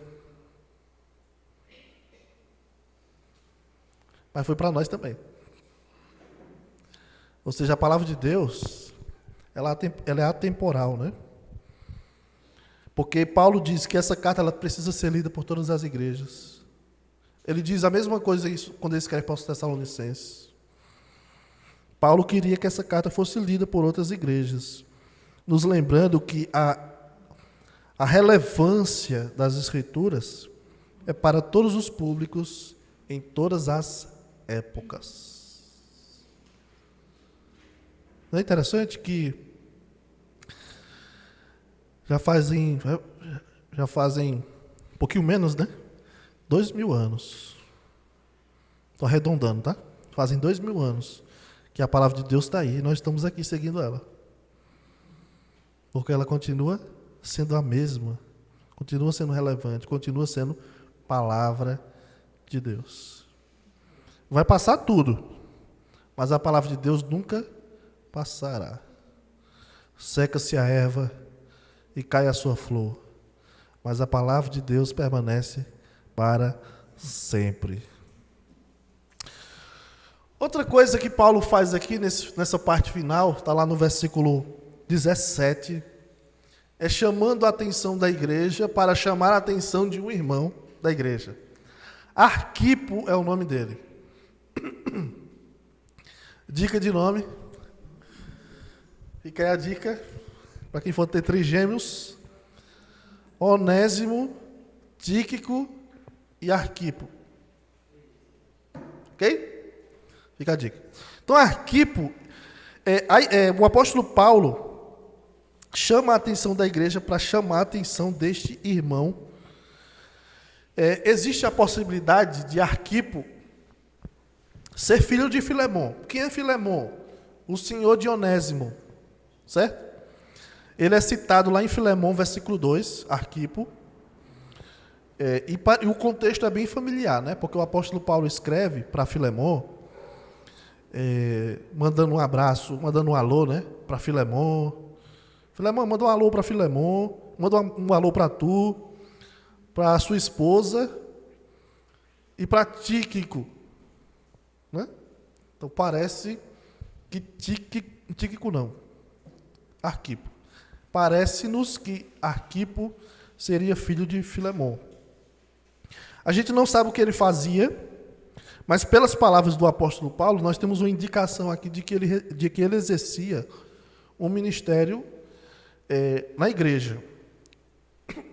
mas foi para nós também. Ou seja, a palavra de Deus, ela é atemporal, né? Porque Paulo diz que essa carta ela precisa ser lida por todas as igrejas. Ele diz a mesma coisa isso quando ele escreve para os Tessalonicenses. Paulo queria que essa carta fosse lida por outras igrejas, nos lembrando que a relevância das Escrituras é para todos os públicos, em todas as épocas. Não é interessante que já fazem um pouquinho menos, né? 2000 anos. Estou arredondando, tá? Fazem 2000 anos que a palavra de Deus está aí e nós estamos aqui seguindo ela. Porque ela continua sendo a mesma, continua sendo relevante, continua sendo palavra de Deus. Vai passar tudo, mas a palavra de Deus nunca passará. Seca-se a erva e cai a sua flor, mas a palavra de Deus permanece para sempre. Outra coisa que Paulo faz aqui nessa parte final, está lá no versículo 17, é chamando a atenção da igreja para chamar a atenção de um irmão da igreja. Arquipo é o nome dele. Dica de nome. Fica aí a dica, para quem for ter trigêmeos: Onésimo, Tíquico e Arquipo. Ok? Fica a dica. Então, Arquipo, o apóstolo Paulo chama a atenção da igreja para chamar a atenção deste irmão. Existe a possibilidade de Arquipo ser filho de Filemon. Quem é Filemon? O senhor de Onésimo. Certo? Ele é citado lá em Filemon, versículo 2, Arquipo. E o contexto é bem familiar, né? Porque o apóstolo Paulo escreve para Filemon, mandando um abraço, mandando um alô, né? Para Filemon. Filemon, manda um alô para Filemon, manda um alô para tu, para a sua esposa e para Tíquico. Né? Então parece que Tíquico não. Arquipo. Parece-nos que Arquipo seria filho de Filemon. A gente não sabe o que ele fazia, mas pelas palavras do apóstolo Paulo, nós temos uma indicação aqui de que ele exercia um ministério na igreja.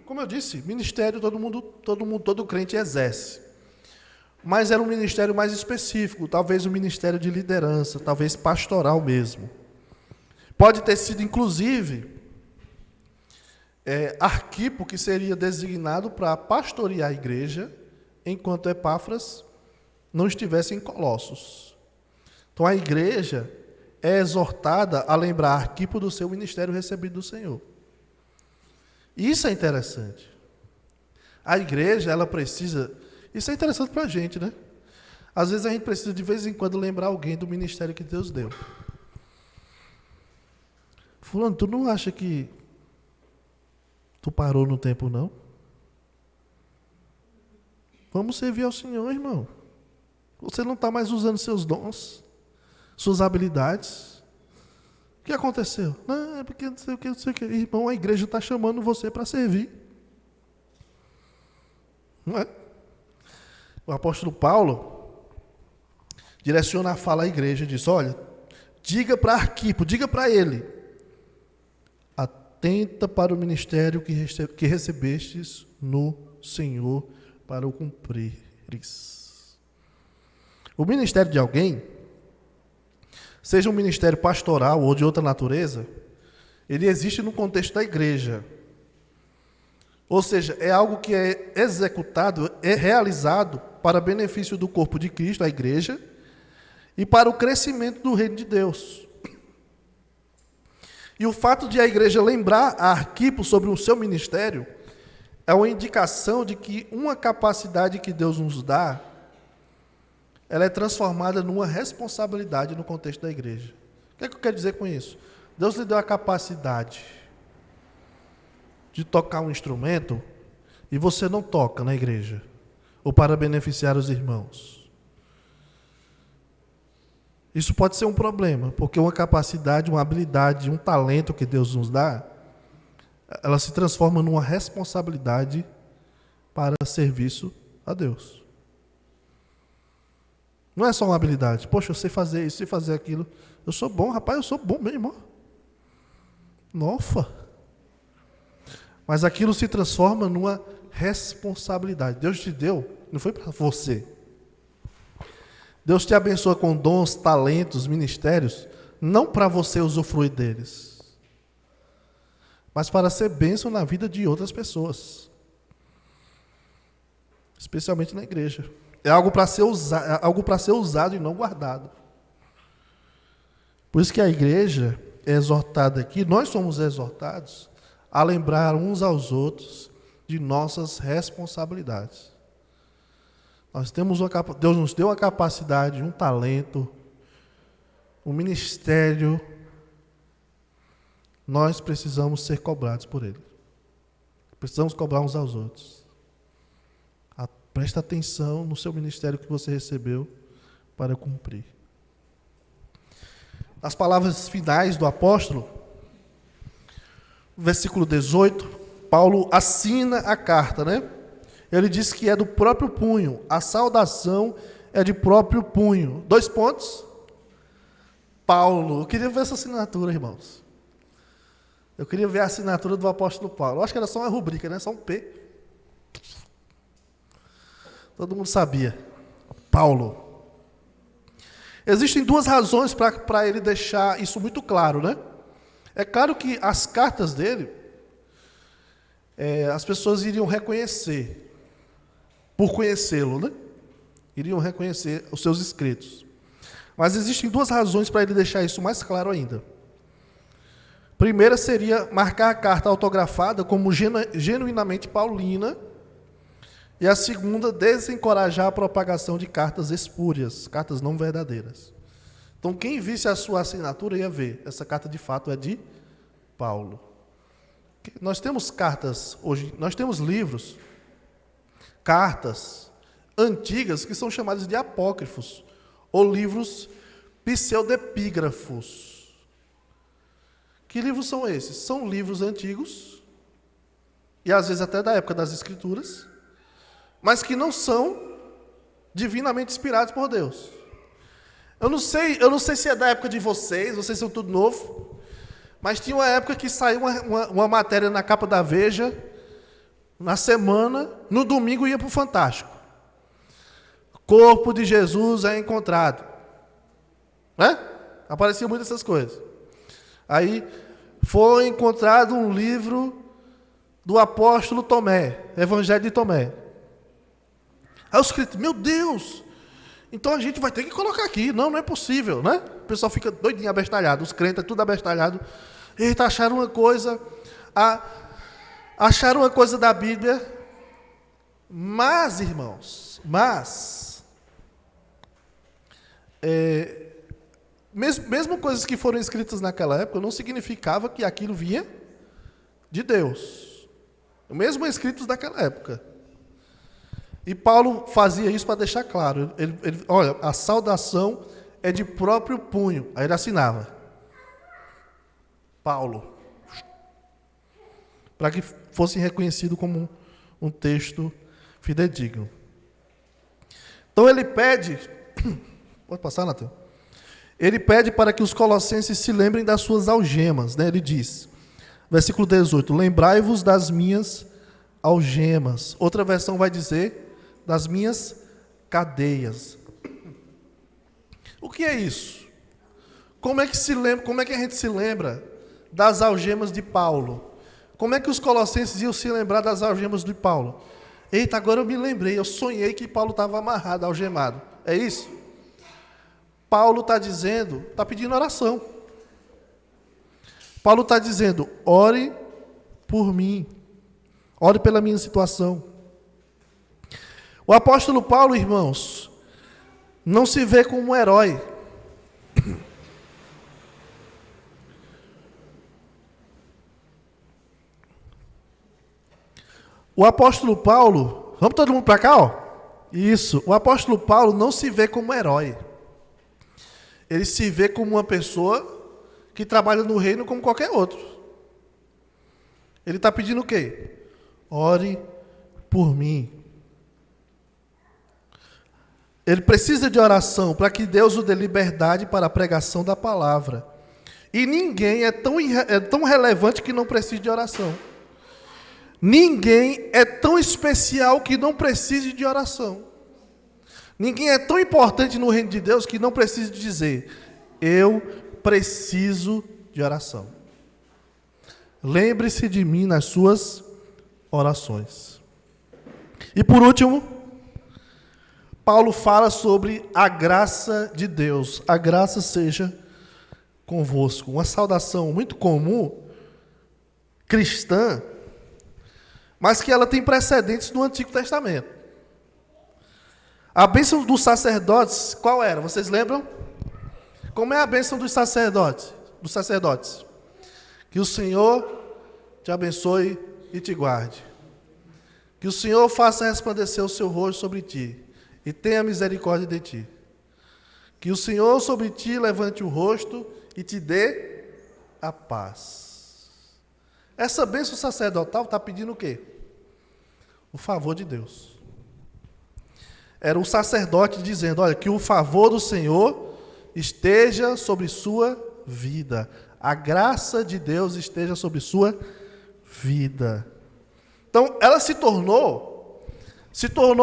Como eu disse, ministério todo crente exerce. Mas era um ministério mais específico, talvez um ministério de liderança, talvez pastoral mesmo. Pode ter sido, inclusive, Arquipo, que seria designado para pastorear a igreja, enquanto Epáfras não estivesse em Colossos. Então a igreja é exortada a lembrar Arquipo do seu ministério recebido do Senhor. Isso é interessante. A igreja, ela precisa... Isso é interessante para a gente, né? Às vezes a gente precisa de vez em quando lembrar alguém do ministério que Deus deu. Fulano, tu não acha que tu parou no tempo, não? Vamos servir ao Senhor, irmão. Você não está mais usando seus dons, suas habilidades. O que aconteceu? Não, é porque não sei o que, não sei o que. Irmão, a igreja está chamando você para servir. Não é? O apóstolo Paulo direciona a fala à igreja e diz, olha, diga para Arquipo, diga para ele, atenta para o ministério que recebestes no Senhor para o cumprires. O ministério de alguém, seja um ministério pastoral ou de outra natureza, ele existe no contexto da igreja. Ou seja, é algo que é executado, é realizado para benefício do corpo de Cristo, a igreja, e para o crescimento do reino de Deus. E o fato de a igreja lembrar a Arquipo sobre o seu ministério é uma indicação de que uma capacidade que Deus nos dá, ela é transformada numa responsabilidade no contexto da igreja. O que é que eu quero dizer com isso? Deus lhe deu a capacidade de tocar um instrumento e você não toca na igreja, ou para beneficiar os irmãos. Isso pode ser um problema, porque uma capacidade, uma habilidade, um talento que Deus nos dá, ela se transforma numa responsabilidade para serviço a Deus. Não é só uma habilidade. Poxa, eu sei fazer isso, sei fazer aquilo. Eu sou bom, rapaz, eu sou bom mesmo. Nossa! Mas aquilo se transforma numa responsabilidade. Deus te deu, não foi para você. Deus te abençoa com dons, talentos, ministérios, não para você usufruir deles, mas para ser bênção na vida de outras pessoas, especialmente na igreja. É algo para ser usado e não guardado. Por isso que a igreja é exortada aqui, nós somos exortados a lembrar uns aos outros de nossas responsabilidades. Deus nos deu a capacidade, um talento, um ministério. Nós precisamos ser cobrados por Ele. Precisamos cobrar uns aos outros. Presta atenção no seu ministério que você recebeu para cumprir. As palavras finais do apóstolo, versículo 18, Paulo assina a carta, né? Ele diz que é do próprio punho. A saudação é de próprio punho. 2 pontos. Paulo. Eu queria ver essa assinatura, irmãos. Eu queria ver a assinatura do apóstolo Paulo. Eu acho que era só uma rubrica, né? Só um P. Todo mundo sabia. Paulo. Existem 2 razões para ele deixar isso muito claro, né? É claro que as cartas dele, as pessoas iriam reconhecer, por conhecê-lo, né? Iriam reconhecer os seus escritos. Mas existem 2 razões para ele deixar isso mais claro ainda. Primeira seria marcar a carta autografada como genuinamente paulina, e a segunda, desencorajar a propagação de cartas espúrias, cartas não verdadeiras. Então, quem visse a sua assinatura ia ver, essa carta de fato é de Paulo. Nós temos cartas hoje, nós temos livros, cartas antigas que são chamadas de apócrifos, ou livros pseudepígrafos. Que livros são esses? São livros antigos, e às vezes até da época das Escrituras, mas que não são divinamente inspirados por Deus. Eu não sei se é da época de vocês são tudo novo, mas tinha uma época que saiu uma matéria na capa da Veja, na semana, no domingo ia para o Fantástico. Corpo de Jesus é encontrado. Né? Apareciam muitas essas coisas. Aí foi encontrado um livro do apóstolo Tomé, Evangelho de Tomé. Aí os crentes, meu Deus, então a gente vai ter que colocar aqui. Não é possível, né? O pessoal fica doidinho, abestalhado, os crentes, tudo abestalhado. Eita, acharam uma coisa da Bíblia. Mas, irmãos, mesmo coisas que foram escritas naquela época, não significava que aquilo vinha de Deus. Mesmo escritos daquela época. E Paulo fazia isso para deixar claro. Olha, a saudação é de próprio punho. Aí ele assinava. Paulo. Para que fosse reconhecido como um texto fidedigno. Então ele pede... Pode passar, Natan? Ele pede para que os colossenses se lembrem das suas algemas. Né? Ele diz, versículo 18, lembrai-vos das minhas algemas. Outra versão vai dizer, das minhas cadeias. O que é isso? Como é que a gente se lembra das algemas de Paulo? Como é que os colossenses iam se lembrar das algemas de Paulo? Eita, agora eu me lembrei, eu sonhei que Paulo estava amarrado, algemado. É isso? Paulo está dizendo, está pedindo oração. Paulo está dizendo, ore por mim. Ore pela minha situação. O apóstolo Paulo, irmãos, não se vê como um herói. O apóstolo Paulo, vamos todo mundo para cá, ó? Isso, o apóstolo Paulo não se vê como um herói. Ele se vê como uma pessoa que trabalha no reino como qualquer outro. Ele está pedindo o quê? Ore por mim. Ele precisa de oração para que Deus o dê liberdade para a pregação da palavra. E ninguém é tão relevante que não precise de oração. Ninguém é tão especial que não precise de oração. Ninguém é tão importante no reino de Deus que não precise dizer, eu preciso de oração. Lembre-se de mim nas suas orações. E por último, Paulo fala sobre a graça de Deus. A graça seja convosco. Uma saudação muito comum, cristã, mas que ela tem precedentes no Antigo Testamento. A bênção dos sacerdotes, qual era? Vocês lembram? Como é a bênção dos sacerdotes? Que o Senhor te abençoe e te guarde. Que o Senhor faça resplandecer o seu rosto sobre ti e tenha misericórdia de ti. Que o Senhor sobre ti levante o rosto e te dê a paz. Essa bênção sacerdotal está pedindo o quê? O favor de Deus. Era o sacerdote dizendo, olha, que o favor do Senhor esteja sobre sua vida. A graça de Deus esteja sobre sua vida. Então, ela se tornou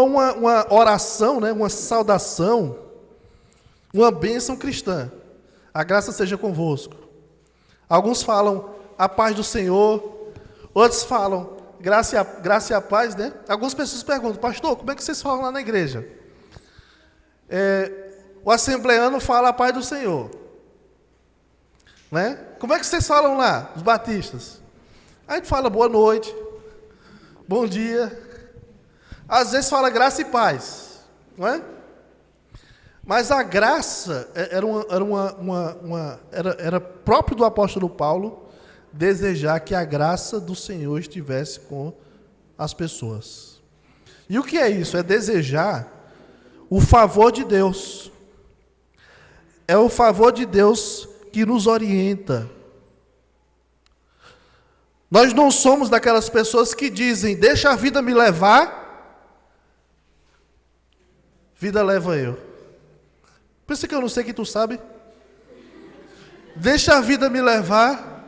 uma oração, né, uma saudação, uma bênção cristã. A graça seja convosco. Alguns falam a paz do Senhor, outros falam graça e a paz, né? Algumas pessoas perguntam, pastor, como é que vocês falam lá na igreja? O assembleano fala a paz do Senhor. Né? Como é que vocês falam lá, os batistas? A gente fala boa noite, bom dia. Às vezes fala graça e paz, não é? Mas a graça era próprio do apóstolo Paulo desejar que a graça do Senhor estivesse com as pessoas. E o que é isso? É desejar o favor de Deus. É o favor de Deus que nos orienta. Nós não somos daquelas pessoas que dizem, deixa a vida me levar vida leva eu. Pensa que eu não sei que tu sabe? Deixa a vida me levar,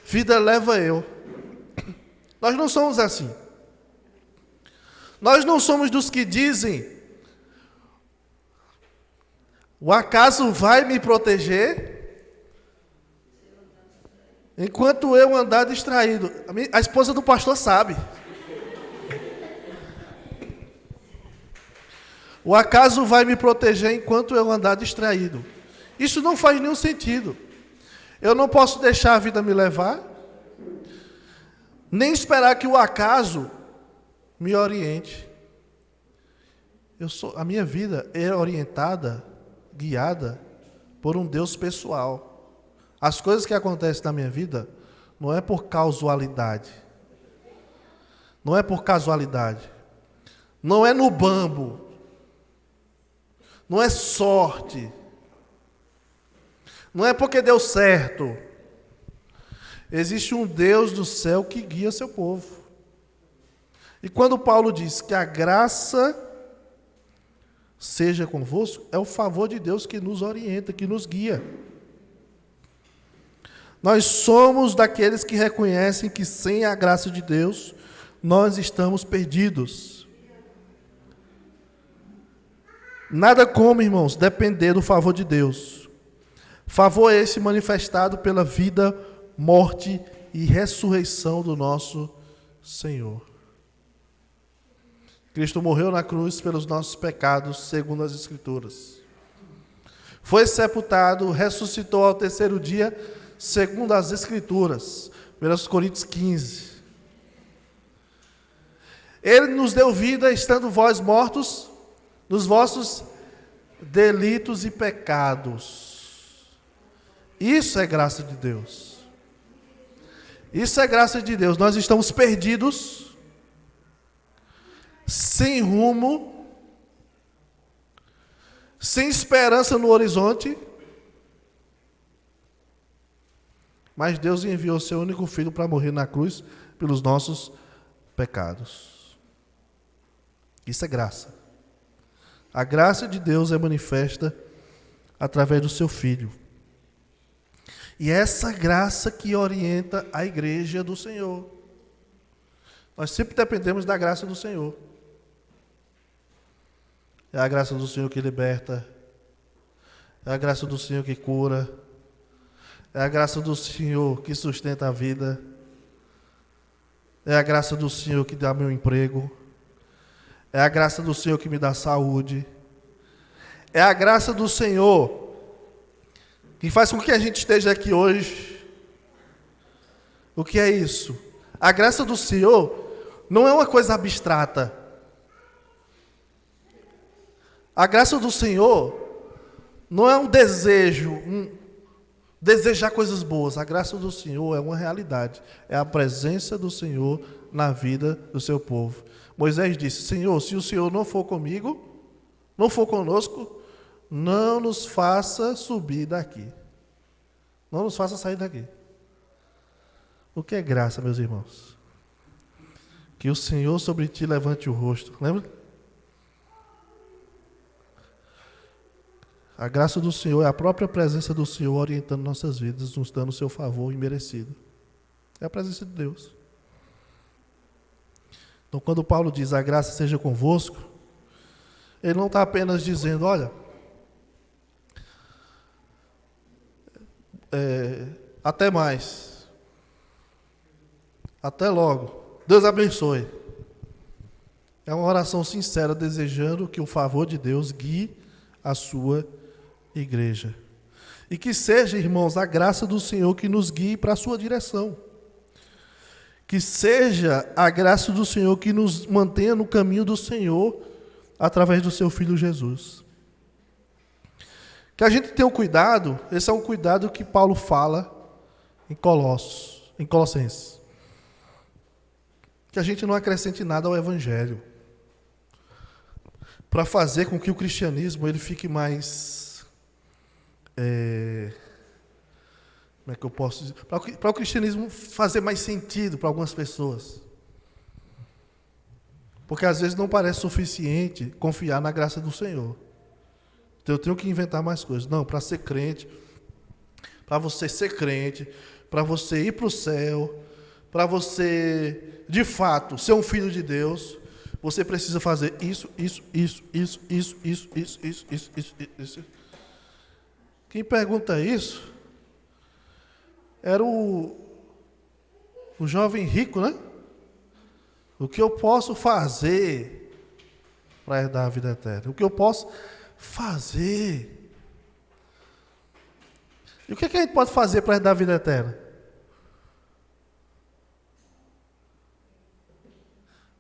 vida leva eu. Nós não somos assim. Nós não somos dos que dizem: o acaso vai me proteger enquanto eu andar distraído. A esposa do pastor sabe. O acaso vai me proteger enquanto eu andar distraído. Isso não faz nenhum sentido. Eu não posso deixar a vida me levar, nem esperar que o acaso me oriente. A minha vida é orientada, guiada por um Deus pessoal. As coisas que acontecem na minha vida não é por casualidade. Não é por casualidade. Não é no bambo. Não é sorte. Não é porque deu certo. Existe um Deus do céu que guia seu povo. E quando Paulo diz que a graça seja convosco, é o favor de Deus que nos orienta, que nos guia. Nós somos daqueles que reconhecem que sem a graça de Deus, nós estamos perdidos. Nada como, irmãos, depender do favor de Deus. Favor esse manifestado pela vida, morte e ressurreição do nosso Senhor. Cristo morreu na cruz pelos nossos pecados, segundo as Escrituras. Foi sepultado, ressuscitou ao terceiro dia, segundo as Escrituras. 1 Coríntios 15. Ele nos deu vida, estando vós mortos nos vossos delitos e pecados. Isso é graça de Deus. Isso é graça de Deus. Nós estamos perdidos, sem rumo, sem esperança no horizonte, mas Deus enviou seu único filho para morrer na cruz pelos nossos pecados. Isso é graça. A graça de Deus é manifesta através do seu Filho. E é essa graça que orienta a igreja do Senhor. Nós sempre dependemos da graça do Senhor. É a graça do Senhor que liberta. É a graça do Senhor que cura. É a graça do Senhor que sustenta a vida. É a graça do Senhor que dá meu emprego. É a graça do Senhor que me dá saúde. É a graça do Senhor que faz com que a gente esteja aqui hoje. O que é isso? A graça do Senhor não é uma coisa abstrata. A graça do Senhor não é um desejo, desejar coisas boas. A graça do Senhor é uma realidade. É a presença do Senhor na vida do seu povo. Moisés disse: Senhor, se o Senhor não for comigo, não for conosco, não nos faça subir daqui. Não nos faça sair daqui. O que é graça, meus irmãos? Que o Senhor sobre ti levante o rosto. Lembra? A graça do Senhor é a própria presença do Senhor orientando nossas vidas, nos dando o seu favor imerecido. É a presença de Deus. Então, quando Paulo diz a graça seja convosco, ele não está apenas dizendo, olha, até mais, até logo, Deus abençoe. É uma oração sincera, desejando que o favor de Deus guie a sua igreja. E que seja, irmãos, a graça do Senhor que nos guie para a sua direção. Que seja a graça do Senhor que nos mantenha no caminho do Senhor, através do seu Filho Jesus. Que a gente tenha um cuidado, esse é um cuidado que Paulo fala em Colossenses. Que a gente não acrescente nada ao Evangelho, para fazer com que o cristianismo ele fique mais... como é que eu posso dizer? Para o cristianismo fazer mais sentido para algumas pessoas. Porque às vezes não parece suficiente confiar na graça do Senhor. Então eu tenho que inventar mais coisas. Não, para ser crente, para você ser crente, para você ir para o céu, para você, de fato, ser um filho de Deus, você precisa fazer isso. Quem pergunta isso era o jovem rico, né? O que eu posso fazer para herdar a vida eterna? O que eu posso fazer? E o que a gente pode fazer para herdar a vida eterna?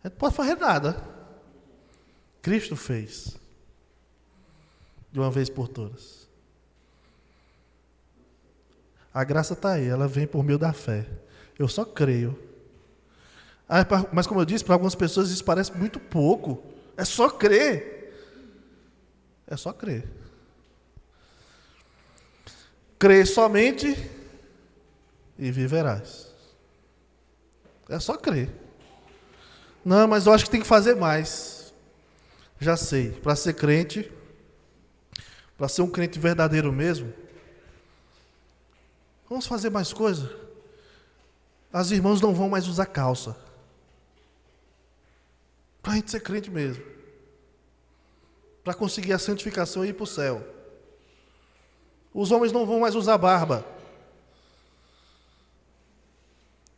A gente não pode fazer nada. Cristo fez. De uma vez por todas. A graça está aí, ela vem por meio da fé. Eu só creio. Mas como eu disse, para algumas pessoas isso parece muito pouco. É só crer. É só crer. Crê somente e viverás. É só crer. Não, mas eu acho que tem que fazer mais. Já sei, para ser crente, para ser um crente verdadeiro mesmo, vamos fazer mais coisa. As irmãs não vão mais usar calça. Para a gente ser crente mesmo. Para conseguir a santificação e ir para o céu. Os homens não vão mais usar barba.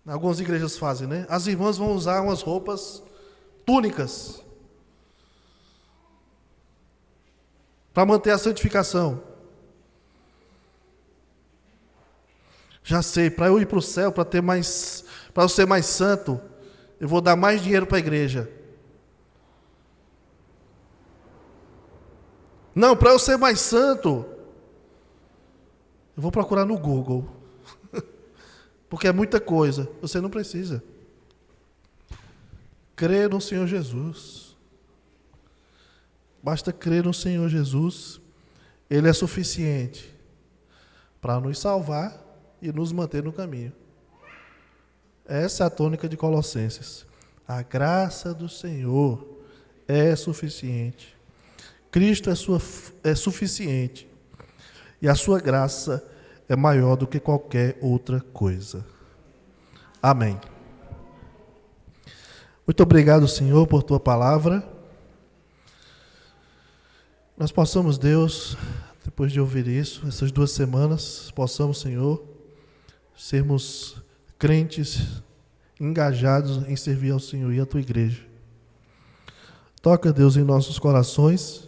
Algumas igrejas fazem, né? As irmãs vão usar umas roupas túnicas. Para manter a santificação. Já sei, para eu ir para o céu, para eu ser mais santo, eu vou dar mais dinheiro para a igreja. Não, para eu ser mais santo, eu vou procurar no Google. Porque é muita coisa. Você não precisa. Crer no Senhor Jesus. Basta crer no Senhor Jesus. Ele é suficiente para nos salvar e nos manter no caminho. Essa é a tônica de Colossenses. A graça do Senhor é suficiente. Cristo é suficiente. E a sua graça é maior do que qualquer outra coisa. Amém. Muito obrigado, Senhor, por tua palavra. Nós possamos, Deus, depois de ouvir isso, essas 2 semanas, possamos, Senhor, sermos crentes engajados em servir ao Senhor e à tua igreja. Toca, Deus, em nossos corações,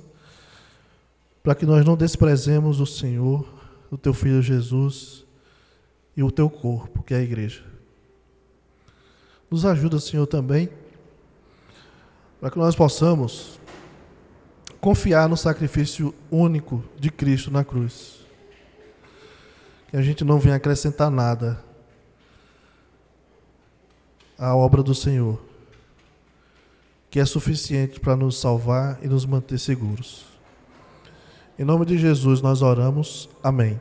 para que nós não desprezemos o Senhor, o teu Filho Jesus e o teu corpo, que é a igreja. Nos ajuda, Senhor, também, para que nós possamos confiar no sacrifício único de Cristo na cruz. Que a gente não venha acrescentar nada à obra do Senhor, que é suficiente para nos salvar e nos manter seguros. Em nome de Jesus nós oramos. Amém.